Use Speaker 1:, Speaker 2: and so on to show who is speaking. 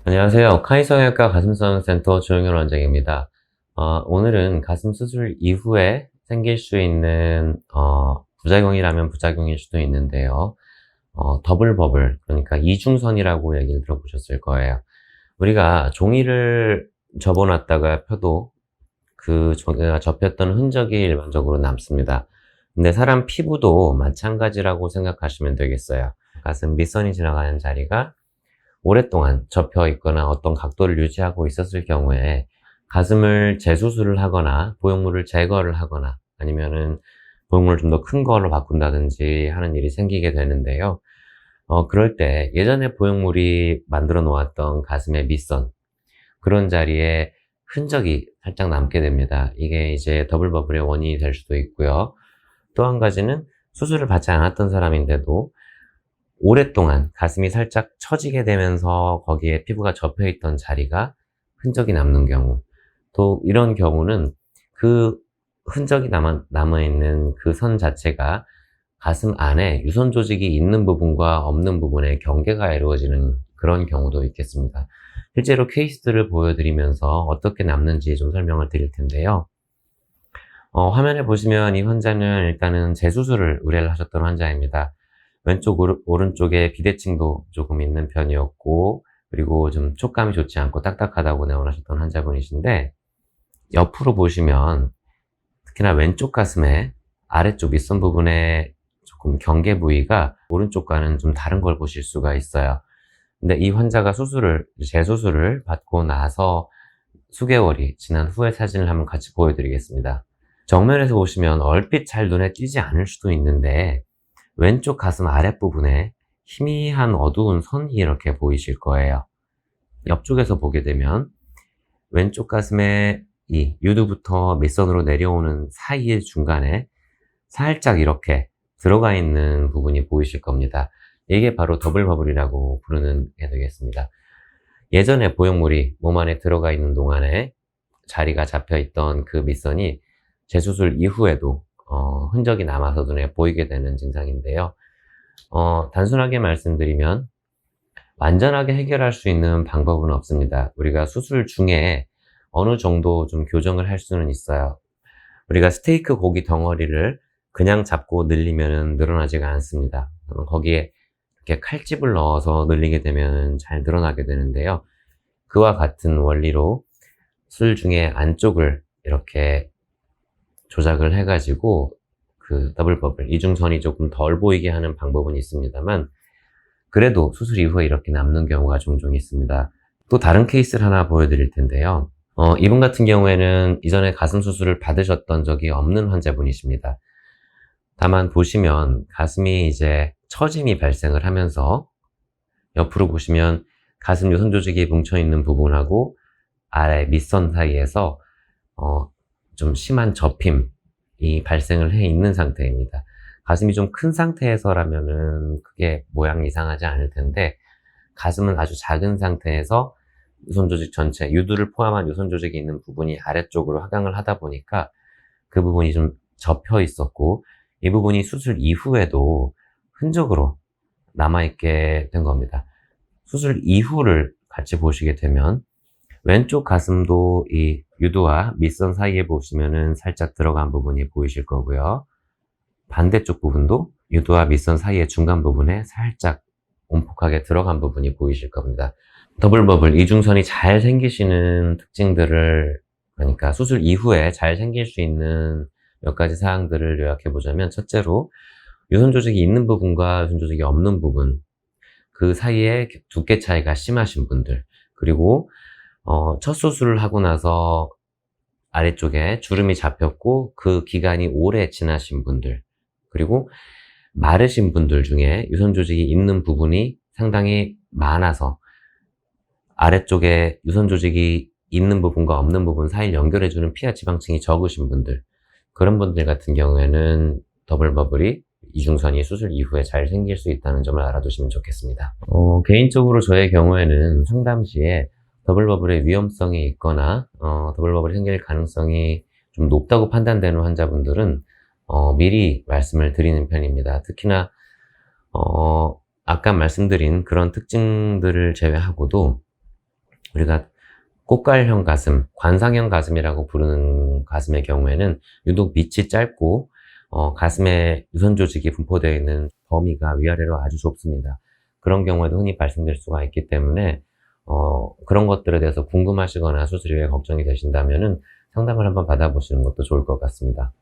Speaker 1: 안녕하세요. 카이성형외과 가슴성형센터 조영현 원장입니다. 오늘은 가슴 수술 이후에 생길 수 있는 부작용이라면 부작용일 수도 있는데요. 더블 버블, 그러니까 이중선이라고 얘기를 들어보셨을 거예요. 우리가 종이를 접어놨다가 펴도 그 종이가 접혔던 흔적이 일반적으로 남습니다. 근데 사람 피부도 마찬가지라고 생각하시면 되겠어요. 가슴 밑선이 지나가는 자리가 오랫동안 접혀 있거나 어떤 각도를 유지하고 있었을 경우에 가슴을 재수술을 하거나 보형물을 제거를 하거나 아니면은 보형물을 좀 더 큰 걸로 바꾼다든지 하는 일이 생기게 되는데요. 그럴 때 예전에 보형물이 만들어 놓았던 가슴의 밑선, 그런 자리에 흔적이 살짝 남게 됩니다. 이게 이제 더블 버블의 원인이 될 수도 있고요. 또 한 가지는 수술을 받지 않았던 사람인데도 오랫동안 가슴이 살짝 처지게 되면서 거기에 피부가 접혀있던 자리가 흔적이 남는 경우, 또 이런 경우는 그 흔적이 남아있는 그 선 자체가 가슴 안에 유선 조직이 있는 부분과 없는 부분의 경계가 이루어지는 그런 경우도 있겠습니다. 실제로 케이스들을 보여드리면서 어떻게 남는지 좀 설명을 드릴 텐데요. 화면에 보시면 이 환자는 일단은 재수술을 의뢰를 하셨던 환자입니다. 왼쪽 오른쪽에 비대칭도 조금 있는 편이었고, 그리고 좀 촉감이 좋지 않고 딱딱하다고 내원하셨던 환자분이신데, 옆으로 보시면 특히나 왼쪽 가슴의 아래쪽 밑선 부분에 조금 경계 부위가 오른쪽과는 좀 다른 걸 보실 수가 있어요. 근데 이 환자가 재수술을 받고 나서 수개월이 지난 후의 사진을 한번 같이 보여드리겠습니다. 정면에서 보시면 얼핏 잘 눈에 띄지 않을 수도 있는데, 왼쪽 가슴 아랫부분에 희미한 어두운 선이 이렇게 보이실 거예요. 옆쪽에서 보게 되면 왼쪽 가슴에 이 유두부터 밑선으로 내려오는 사이의 중간에 살짝 이렇게 들어가 있는 부분이 보이실 겁니다. 이게 바로 더블 버블이라고 부르는 게 되겠습니다. 예전에 보형물이 몸 안에 들어가 있는 동안에 자리가 잡혀 있던 그 밑선이 재수술 이후에도 흔적이 남아서 눈에 보이게 되는 증상인데요. 단순하게 말씀드리면 완전하게 해결할 수 있는 방법은 없습니다. 우리가 수술 중에 어느 정도 좀 교정을 할 수는 있어요. 우리가 스테이크 고기 덩어리를 그냥 잡고 늘리면 늘어나지가 않습니다. 거기에 이렇게 칼집을 넣어서 늘리게 되면 잘 늘어나게 되는데요. 그와 같은 원리로 수술 중에 안쪽을 이렇게 조작을 해가지고 그 더블 버블, 이중선이 조금 덜 보이게 하는 방법은 있습니다만, 그래도 수술 이후에 이렇게 남는 경우가 종종 있습니다. 또 다른 케이스를 하나 보여드릴 텐데요. 이분 같은 경우에는 이전에 가슴 수술을 받으셨던 적이 없는 환자분이십니다. 다만 보시면 가슴이 이제 처짐이 발생을 하면서 옆으로 보시면 가슴 유선 조직이 뭉쳐있는 부분하고 아래 밑선 사이에서 좀 심한 접힘이 발생을 해 있는 상태입니다. 가슴이 좀 큰 상태에서라면은 크게 모양이 이상하지 않을 텐데, 가슴은 아주 작은 상태에서 유선 조직 전체, 유두를 포함한 유선 조직이 있는 부분이 아래쪽으로 하강을 하다 보니까 그 부분이 좀 접혀 있었고, 이 부분이 수술 이후에도 흔적으로 남아있게 된 겁니다. 수술 이후를 같이 보시게 되면 왼쪽 가슴도 이 유두와 밑선 사이에 보시면은 살짝 들어간 부분이 보이실 거고요. 반대쪽 부분도 유두와 밑선 사이의 중간 부분에 살짝 온폭하게 들어간 부분이 보이실 겁니다. 더블 버블, 이중선이 잘 생기시는 특징들을, 그러니까 수술 이후에 잘 생길 수 있는 몇 가지 사항들을 요약해 보자면, 첫째로 유선 조직이 있는 부분과 유선 조직이 없는 부분, 그 사이에 두께 차이가 심하신 분들, 그리고 첫 수술을 하고 나서 아래쪽에 주름이 잡혔고 그 기간이 오래 지나신 분들, 그리고 마르신 분들 중에 유선 조직이 있는 부분이 상당히 많아서 아래쪽에 유선 조직이 있는 부분과 없는 부분 사이를 연결해주는 피하 지방층이 적으신 분들, 그런 분들 같은 경우에는 더블 버블이 이중선이 수술 이후에 잘 생길 수 있다는 점을 알아두시면 좋겠습니다. 개인적으로 저의 경우에는 상담 시에 더블 버블의 위험성이 있거나 더블 버블이 생길 가능성이 좀 높다고 판단되는 환자분들은 미리 말씀을 드리는 편입니다. 특히나 아까 말씀드린 그런 특징들을 제외하고도 우리가 꽃갈형 가슴, 관상형 가슴이라고 부르는 가슴의 경우에는 유독 밑이 짧고 가슴에 유선 조직이 분포되어 있는 범위가 위아래로 아주 좁습니다. 그런 경우에도 흔히 발생될 수가 있기 때문에 그런 것들에 대해서 궁금하시거나 수술 이후에 걱정이 되신다면은 상담을 한번 받아보시는 것도 좋을 것 같습니다.